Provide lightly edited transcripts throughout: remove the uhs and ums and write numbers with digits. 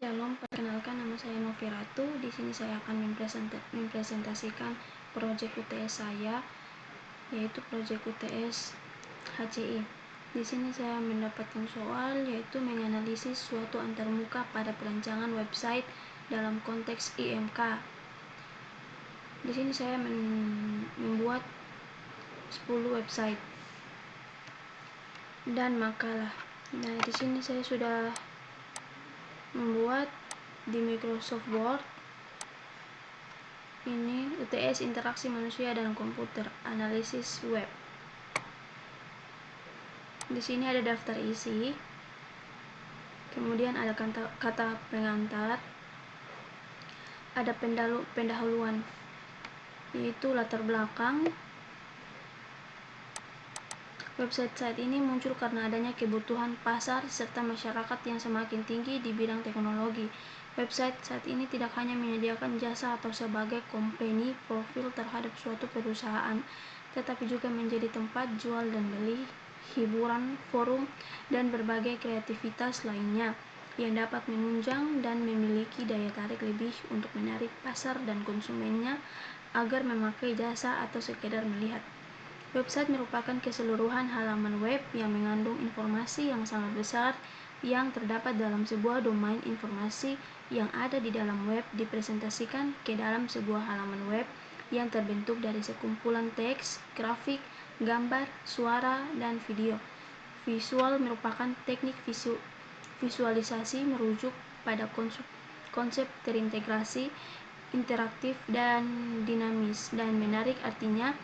Shalom, perkenalkan nama saya Novi Ratu. Di sini saya akan mempresentasikan proyek UTS saya, yaitu proyek UTS HCI. Di sini saya mendapatkan soal yaitu menganalisis suatu antarmuka pada perancangan website dalam konteks IMK. Di sini saya membuat 10 website dan makalah. Nah, di sini saya sudah membuat di Microsoft Word ini UTS interaksi manusia dan komputer analisis web. Di sini ada daftar isi, kemudian ada kata pengantar, ada pendahuluan yaitu latar belakang. Website saat ini muncul karena adanya kebutuhan pasar serta masyarakat yang semakin tinggi di bidang teknologi. Website saat ini tidak hanya menyediakan jasa atau sebagai company profil terhadap suatu perusahaan, tetapi juga menjadi tempat jual dan beli, hiburan, forum, dan berbagai kreativitas lainnya yang dapat menunjang dan memiliki daya tarik lebih untuk menarik pasar dan konsumennya agar memakai jasa atau sekedar melihat. Website merupakan keseluruhan halaman web yang mengandung informasi yang sangat besar yang terdapat dalam sebuah domain. Informasi yang ada di dalam web dipresentasikan ke dalam sebuah halaman web yang terbentuk dari sekumpulan teks, grafik, gambar, suara, dan video. Visual merupakan teknik visualisasi merujuk pada konsep terintegrasi, interaktif, dan dinamis dan menarik. Artinya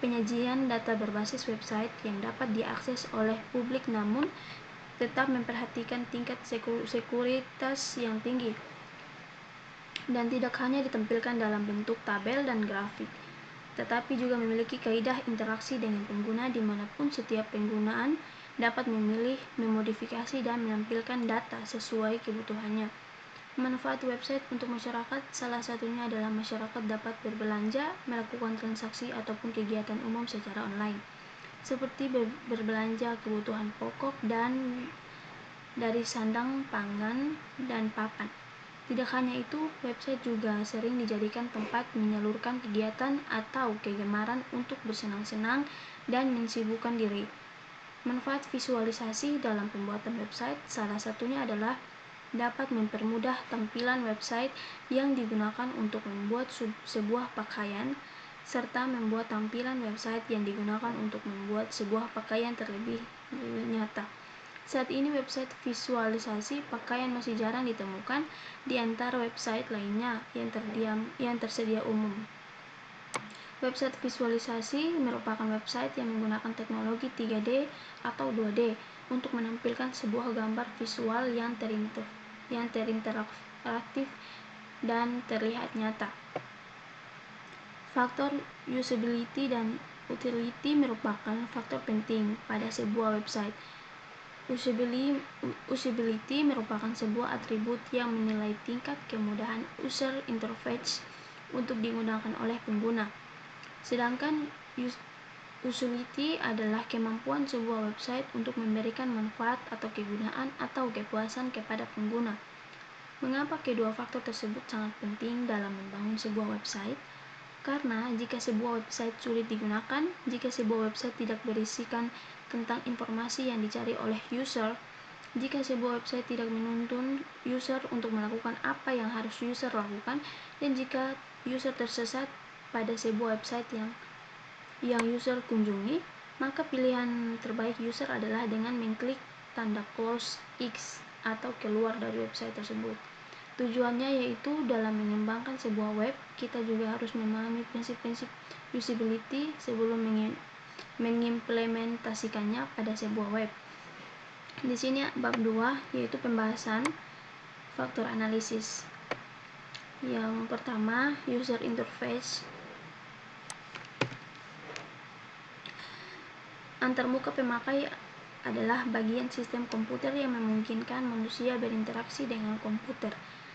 penyajian data berbasis website yang dapat diakses oleh publik namun tetap memperhatikan tingkat sekuritas yang tinggi dan tidak hanya ditampilkan dalam bentuk tabel dan grafik, tetapi juga memiliki kaidah interaksi dengan pengguna dimanapun setiap penggunaan dapat memilih, memodifikasi, dan menampilkan data sesuai kebutuhannya. Manfaat website untuk masyarakat salah satunya adalah masyarakat dapat berbelanja, melakukan transaksi ataupun kegiatan umum secara online, seperti berbelanja kebutuhan pokok dan dari sandang, pangan, dan papan. Tidak hanya itu, website juga sering dijadikan tempat menyalurkan kegiatan atau kegemaran untuk bersenang-senang dan mensibukkan diri. Manfaat visualisasi dalam pembuatan website salah satunya adalah dapat mempermudah tampilan website yang digunakan untuk membuat sebuah pakaian, serta membuat tampilan website yang digunakan untuk membuat sebuah pakaian terlebih nyata. Saat ini website visualisasi pakaian masih jarang ditemukan di antara website lainnya yang tersedia umum. Website visualisasi merupakan website yang menggunakan teknologi 3D atau 2D untuk menampilkan sebuah gambar visual yang terinteraktif dan terlihat nyata. Faktor usability dan utility merupakan faktor penting pada sebuah website. Usability merupakan sebuah atribut yang menilai tingkat kemudahan user interface untuk digunakan oleh pengguna. Sedangkan utility adalah kemampuan sebuah website untuk memberikan manfaat atau kegunaan atau kepuasan kepada pengguna. Mengapa kedua faktor tersebut sangat penting dalam membangun sebuah website? Karena jika sebuah website sulit digunakan, jika sebuah website tidak berisikan tentang informasi yang dicari oleh user, jika sebuah website tidak menuntun user untuk melakukan apa yang harus user lakukan, dan jika user tersesat pada sebuah website yang user kunjungi, maka pilihan terbaik user adalah dengan mengklik tanda close X atau keluar dari website tersebut. Tujuannya yaitu dalam mengembangkan sebuah web, kita juga harus memahami prinsip-prinsip usability sebelum mengimplementasikannya pada sebuah web. Di sini bab 2 yaitu pembahasan faktor analisis. Yang pertama, user interface. Antarmuka pemakai adalah bagian sistem komputer yang memungkinkan manusia berinteraksi dengan komputer.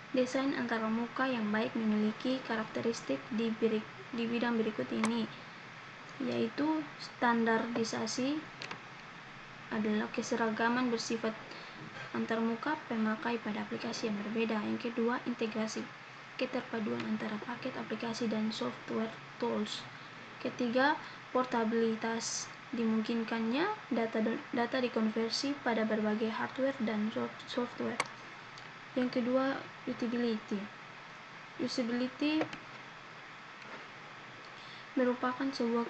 Desain antarmuka yang baik memiliki karakteristik di bidang berikut ini, yaitu standarisasi adalah keseragaman bersifat antarmuka pemakai pada aplikasi yang berbeda. Yang kedua, integrasi, keterpaduan antara paket aplikasi dan software tools. Ketiga, portabilitas, dimungkinkannya data dikonversi pada berbagai hardware dan software. Yang kedua, usability merupakan sebuah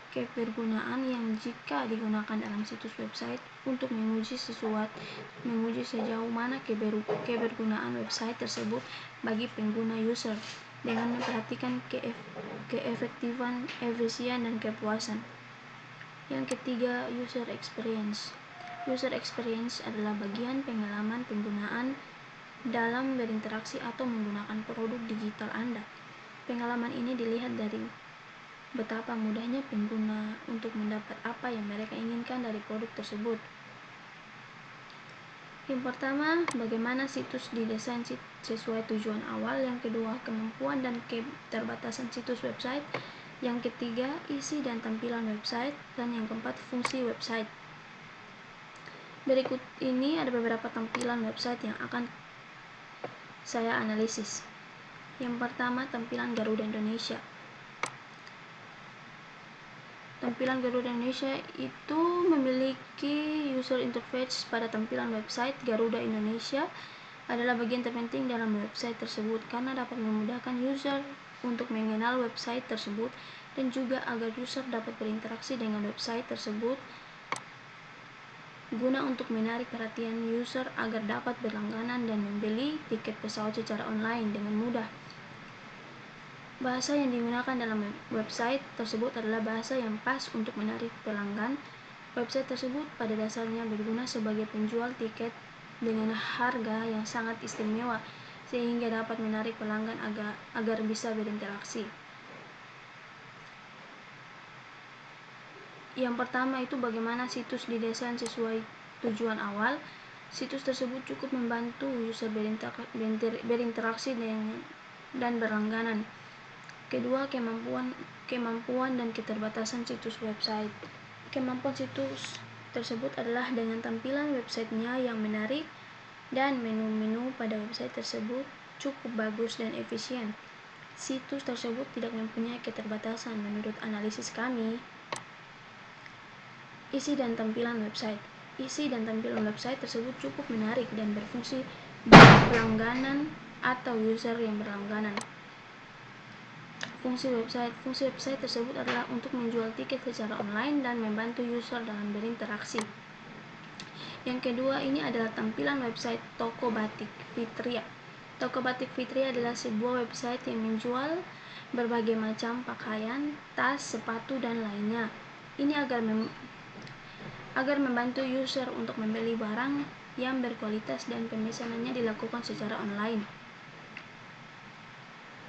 kebergunaan yang jika digunakan dalam situs website untuk menguji sejauh mana kebergunaan website tersebut bagi pengguna user dengan memperhatikan keefektifan, efisien, dan kepuasan. Yang ketiga, user experience. User experience adalah bagian pengalaman penggunaan dalam berinteraksi atau menggunakan produk digital Anda. Pengalaman ini dilihat dari betapa mudahnya pengguna untuk mendapat apa yang mereka inginkan dari produk tersebut. Yang pertama, bagaimana situs didesain sesuai tujuan awal. Yang kedua, kemampuan dan keterbatasan situs website. Yang ketiga, isi dan tampilan website. Dan yang keempat, fungsi website. Berikut ini ada beberapa tampilan website yang akan saya analisis. Yang pertama, tampilan Garuda Indonesia. Tampilan Garuda Indonesia itu memiliki user interface pada tampilan website. Garuda Indonesia adalah bagian terpenting dalam website tersebut karena dapat memudahkan user untuk mengenal website tersebut dan juga agar user dapat berinteraksi dengan website tersebut guna untuk menarik perhatian user agar dapat berlangganan dan membeli tiket pesawat secara online dengan mudah. Bahasa yang digunakan dalam website tersebut adalah bahasa yang pas untuk menarik pelanggan. Website tersebut pada dasarnya berguna sebagai penjual tiket dengan harga yang sangat istimewa sehingga dapat menarik pelanggan agar bisa berinteraksi. Yang pertama itu bagaimana situs didesain sesuai tujuan awal. Situs tersebut cukup membantu user berinteraksi dan berlangganan. Kedua, kemampuan dan keterbatasan situs website. Kemampuan situs tersebut adalah dengan tampilan websitenya yang menarik dan menu-menu pada website tersebut cukup bagus dan efisien. Situs tersebut tidak mempunyai keterbatasan menurut analisis kami. Isi dan tampilan website. Isi dan tampilan website tersebut cukup menarik dan berfungsi bagi pelangganan atau user yang berlangganan. Fungsi website tersebut adalah untuk menjual tiket secara online dan membantu user dalam berinteraksi. Yang kedua, ini adalah tampilan website Toko Batik Fitria. Toko Batik Fitria adalah sebuah website yang menjual berbagai macam pakaian, tas, sepatu, dan lainnya. Ini agar membantu user untuk membeli barang yang berkualitas dan pemesanannya dilakukan secara online.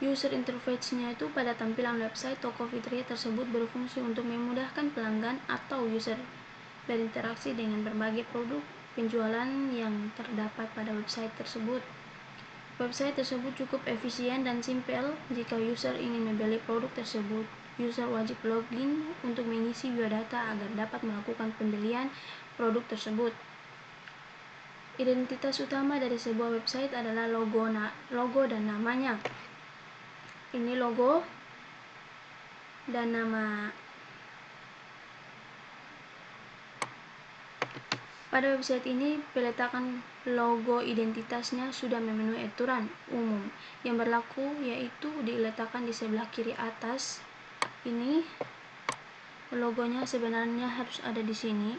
User interface-nya itu pada tampilan website Toko Fitria tersebut berfungsi untuk memudahkan pelanggan atau user berinteraksi dengan berbagai produk penjualan yang terdapat pada website tersebut. Website tersebut cukup efisien dan simpel. Jika user ingin membeli produk tersebut, user wajib login untuk mengisi biodata agar dapat melakukan pembelian produk tersebut. Identitas utama dari sebuah website adalah logo dan namanya. Ini logo dan nama. Pada website ini, peletakan logo identitasnya sudah memenuhi aturan umum yang berlaku, yaitu diletakkan di sebelah kiri atas. Ini logonya sebenarnya harus ada di sini.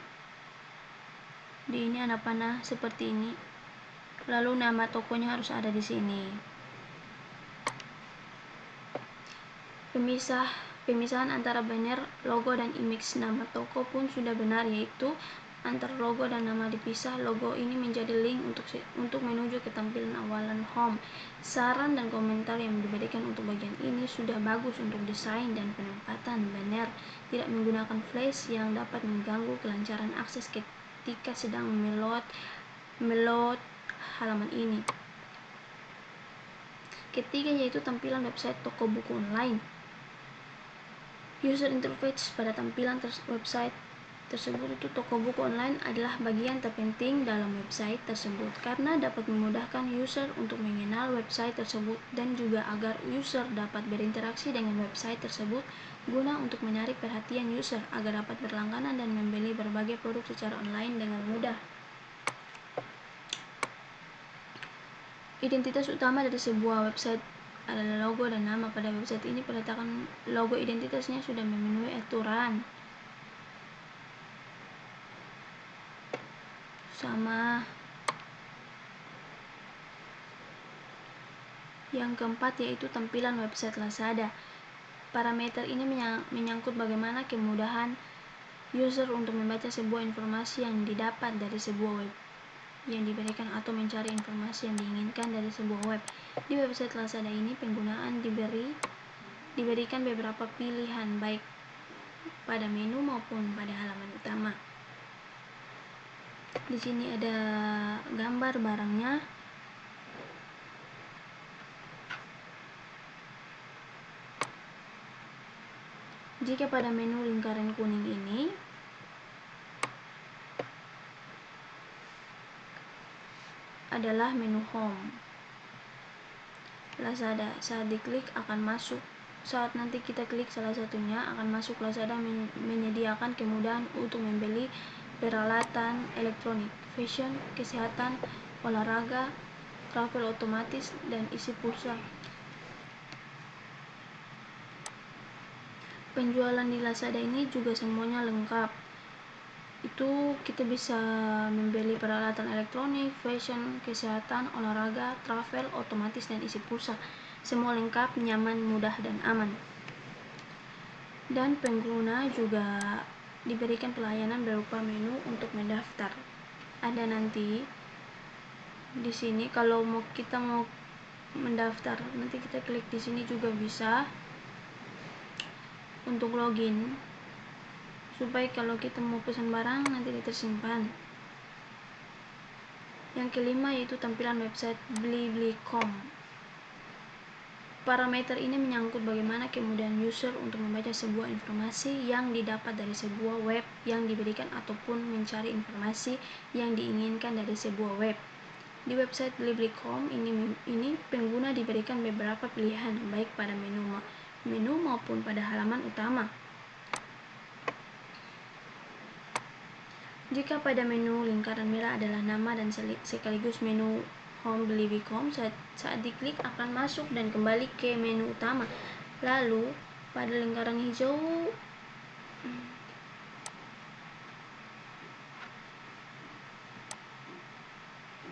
Di ini ada panah seperti ini. Lalu nama tokonya harus ada di sini. Pemisahan antara banner, logo, dan image nama toko pun sudah benar, yaitu antara logo dan nama dipisah. Logo ini menjadi link untuk menuju ke tampilan awalan home. Saran dan komentar yang diberikan untuk bagian ini sudah bagus untuk desain dan penempatan banner, tidak menggunakan flash yang dapat mengganggu kelancaran akses ketika sedang meload halaman ini. Ketiga, yaitu tampilan website toko buku online. User interface pada tampilan website tersebut itu toko buku online adalah bagian terpenting dalam website tersebut karena dapat memudahkan user untuk mengenal website tersebut dan juga agar user dapat berinteraksi dengan website tersebut guna untuk menarik perhatian user agar dapat berlangganan dan membeli berbagai produk secara online dengan mudah. Identitas utama dari sebuah website adalah logo dan nama. Pada website ini peletakan logo identitasnya sudah memenuhi aturan. Sama. Yang keempat yaitu tampilan website Lazada. Parameter ini menyangkut bagaimana kemudahan user untuk membaca sebuah informasi yang didapat dari sebuah web yang diberikan atau mencari informasi yang diinginkan dari sebuah web. Di website Lazada ini penggunaan diberikan beberapa pilihan baik pada menu maupun pada halaman utama. Di sini ada gambar barangnya. Jika pada menu lingkaran kuning ini adalah menu home Lazada, saat diklik akan masuk. Saat nanti kita klik salah satunya akan masuk. Lazada menyediakan kemudahan untuk membeli peralatan elektronik, fashion, kesehatan, olahraga, travel otomatis, dan isi pulsa. Penjualan di Lazada ini juga semuanya lengkap. Itu kita bisa membeli peralatan elektronik, fashion, kesehatan, olahraga, travel, otomatis, dan isi pulsa. Semua lengkap, nyaman, mudah, dan aman. Dan pengguna juga diberikan pelayanan berupa menu untuk mendaftar. Ada nanti di sini kalau kita mau mendaftar, nanti kita klik di sini juga bisa untuk login, supaya kalau kita mau pesan barang nanti tersimpan. Yang kelima yaitu tampilan website Blibli.com. Parameter ini menyangkut bagaimana kemudahan user untuk membaca sebuah informasi yang didapat dari sebuah web yang diberikan ataupun mencari informasi yang diinginkan dari sebuah web. Di website Blibli.com ini pengguna diberikan beberapa pilihan baik pada menu maupun pada halaman utama. Jika pada menu lingkaran merah adalah nama dan sekaligus menu home Blibli.com, saat diklik akan masuk dan kembali ke menu utama. Lalu pada lingkaran hijau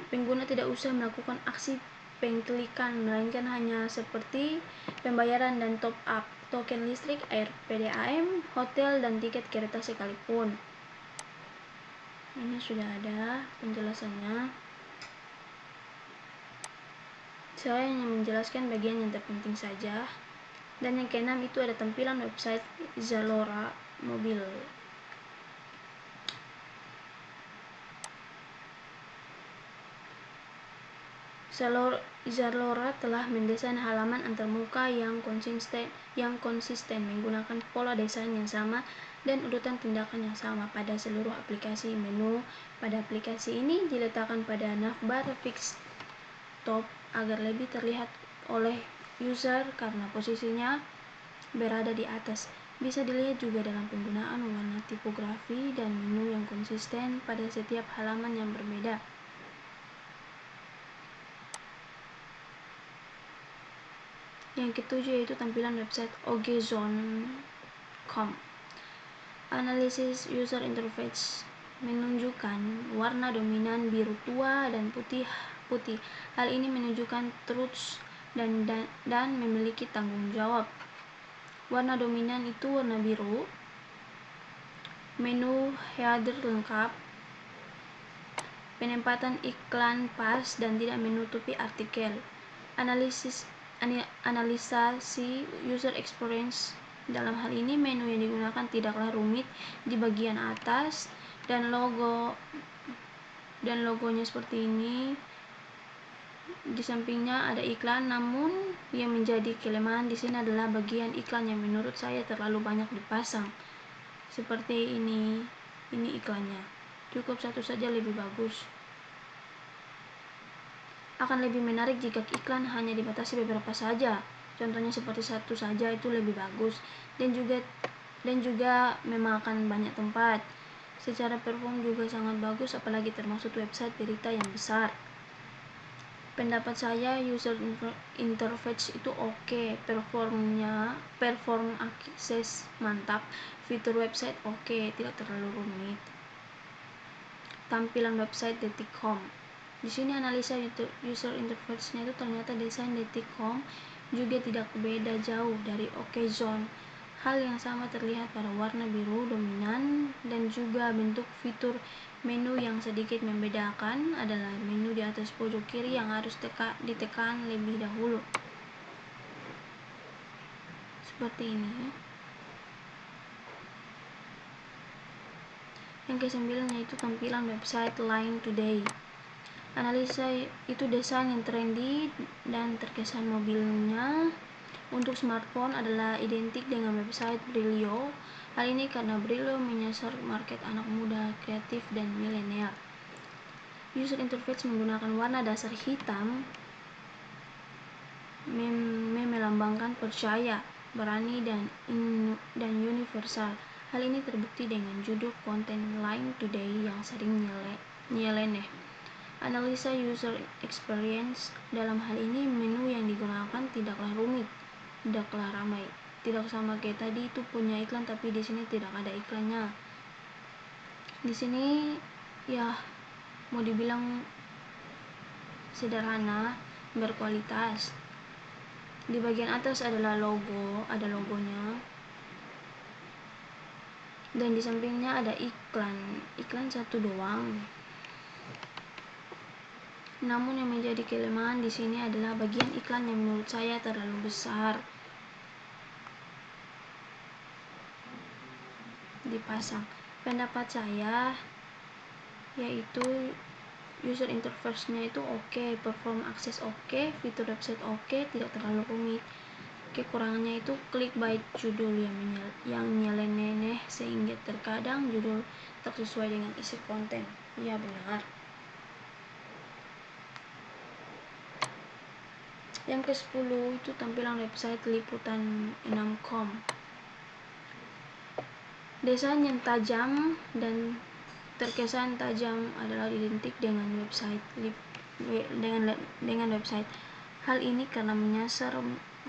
pengguna tidak usah melakukan aksi pengklikan, melainkan hanya seperti pembayaran dan top up token listrik, air, PDAM, hotel, dan tiket kereta sekalipun. Ini sudah ada penjelasannya. Saya hanya menjelaskan bagian yang terpenting saja. Dan yang keenam itu ada tampilan website Zalora mobil. Zalora telah mendesain halaman antarmuka yang konsisten menggunakan pola desain yang sama dan urutan tindakan yang sama pada seluruh aplikasi. Menu pada aplikasi ini diletakkan pada navbar fixed top agar lebih terlihat oleh user karena posisinya berada di atas. Bisa dilihat juga dalam penggunaan warna tipografi dan menu yang konsisten pada setiap halaman yang berbeda. Yang ketujuh yaitu tampilan website ogzone.com. Analisis user interface menunjukkan warna dominan biru tua dan putih. Hal ini menunjukkan truth dan memiliki tanggung jawab. Warna dominan itu warna biru. Menu header lengkap. Penempatan iklan pas dan tidak menutupi artikel. Analisasi user experience. Dalam hal ini menu yang digunakan tidaklah rumit di bagian atas dan logonya seperti ini. Di sampingnya ada iklan, namun yang menjadi kelemahan di sini adalah bagian iklan yang menurut saya terlalu banyak dipasang. Seperti ini. Ini iklannya. Cukup satu saja lebih bagus. Akan lebih menarik jika iklan hanya dibatasi beberapa saja. Contohnya seperti satu saja itu lebih bagus, dan juga memakan banyak tempat. Secara perform juga sangat bagus, apalagi termasuk website berita yang besar. Pendapat saya user interface itu oke, perform akses mantap, fitur website oke, tidak terlalu rumit. Tampilan website detik.com. Di sini analisa user interface-nya itu ternyata desain detik.com juga tidak beda jauh dari OKZone. Hal yang sama terlihat pada warna biru dominan, dan juga bentuk fitur menu yang sedikit membedakan adalah menu di atas pojok kiri yang harus ditekan lebih dahulu. Seperti ini. Yang ke-9 yaitu tampilan website Line Today. Analisa itu desain yang trendy dan terkesan mobilnya untuk smartphone adalah identik dengan website Brilio. Hal ini karena Brilio menyasar market anak muda, kreatif, dan milenial. User interface menggunakan warna dasar hitam melambangkan percaya, berani, dan universal. Hal ini terbukti dengan judul konten Line Today yang sering nyeleneh. Analisa user experience dalam hal ini menu yang digunakan tidaklah rumit, tidaklah ramai, tidak sama kayak tadi itu punya iklan, tapi di sini tidak ada iklannya. Di sini ya mau dibilang sederhana, berkualitas. Di bagian atas adalah ada logonya, dan di sampingnya ada iklan satu doang. Namun yang menjadi kelemahan di sini adalah bagian iklan yang menurut saya terlalu besar dipasang. Pendapat saya yaitu user interface-nya itu oke, perform akses oke, fitur website oke, tidak terlalu rumit. Kekurangannya itu clickbait judul yang nyeleneh sehingga terkadang judul tak sesuai dengan isi konten. Ya benar. Yang ke-10 itu tampilan website liputan6.com. Desain yang tajam dan terkesan tajam adalah identik dengan website. Hal ini karena menyasar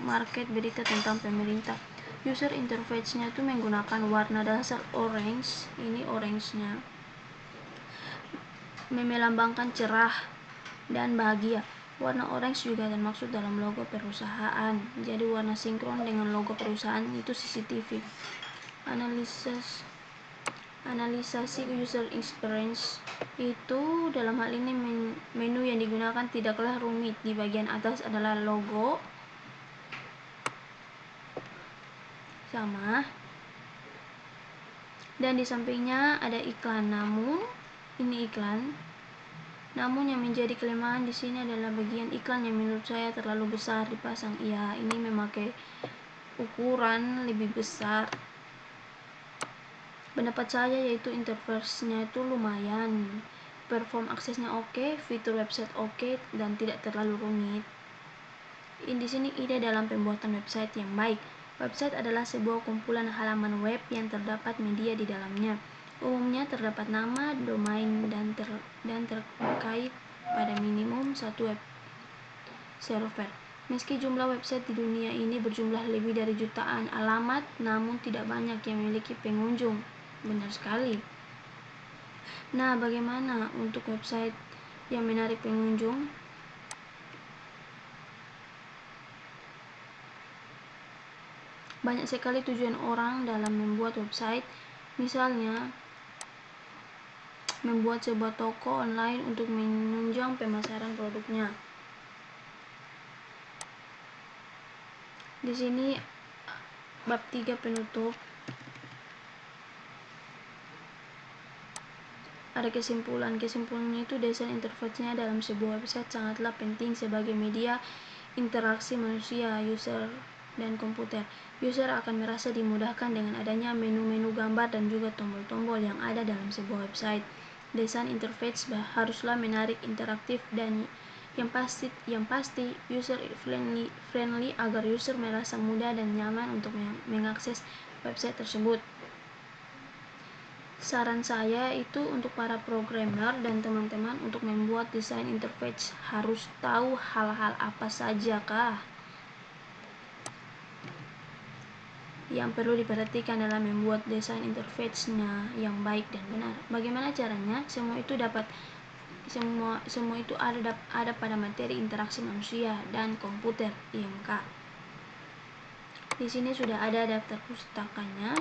market berita tentang pemerintah. User interface-nya itu menggunakan warna dasar orange. Ini orange-nya melambangkan cerah dan bahagia. Warna orange juga termaksud dalam logo perusahaan. Jadi warna sinkron dengan logo perusahaan itu CCTV. Analisasi user experience itu dalam hal ini menu yang digunakan tidaklah rumit. Di bagian atas adalah logo sama, dan di sampingnya ada iklan. Namun yang menjadi kelemahan di sini adalah bagian iklan yang menurut saya terlalu besar dipasang. Ya, ini memakai ukuran lebih besar. Pendapat saya yaitu interface-nya itu lumayan, perform aksesnya oke, fitur website oke, dan tidak terlalu rumit. Di sini ide dalam pembuatan website yang baik. Website adalah sebuah kumpulan halaman web yang terdapat media di dalamnya. Umumnya terdapat nama, domain, dan terkait pada minimum satu web server. Meski jumlah website di dunia ini berjumlah lebih dari jutaan alamat, namun tidak banyak yang memiliki pengunjung. Benar sekali. Nah, bagaimana untuk website yang menarik pengunjung? Banyak sekali tujuan orang dalam membuat website. Misalnya, membuat sebuah toko online untuk menunjang pemasaran produknya. Di sini bab 3 penutup. Ada kesimpulannya itu desain interface-nya dalam sebuah website sangatlah penting sebagai media interaksi manusia. User dan komputer. User akan merasa dimudahkan dengan adanya menu-menu gambar dan juga tombol-tombol yang ada dalam sebuah website. Desain interface haruslah menarik, interaktif, dan yang pasti user friendly agar user merasa mudah dan nyaman untuk mengakses website tersebut. Saran saya itu untuk para programmer dan teman-teman untuk membuat desain interface harus tahu hal-hal apa saja kah yang perlu diperhatikan dalam membuat desain interface-nya yang baik dan benar. Bagaimana caranya? Semua itu ada pada materi interaksi manusia dan komputer IMK. Di sini sudah ada daftar pustakanya.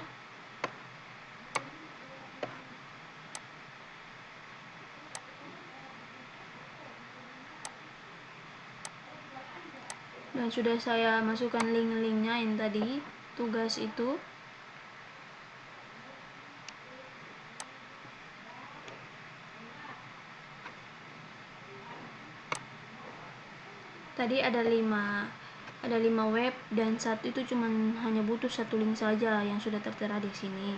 Dan sudah saya masukkan link-linknya yang tadi tugas itu. Tadi ada 5 web dan satu itu hanya butuh satu link saja yang sudah tertera di sini.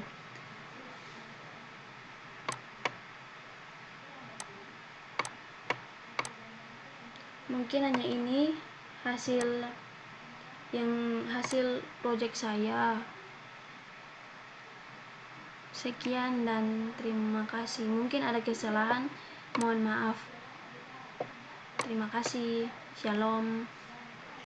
Mungkin hanya ini hasil project saya. Sekian dan terima kasih. Mungkin ada kesalahan, mohon maaf. Terima kasih. Shalom.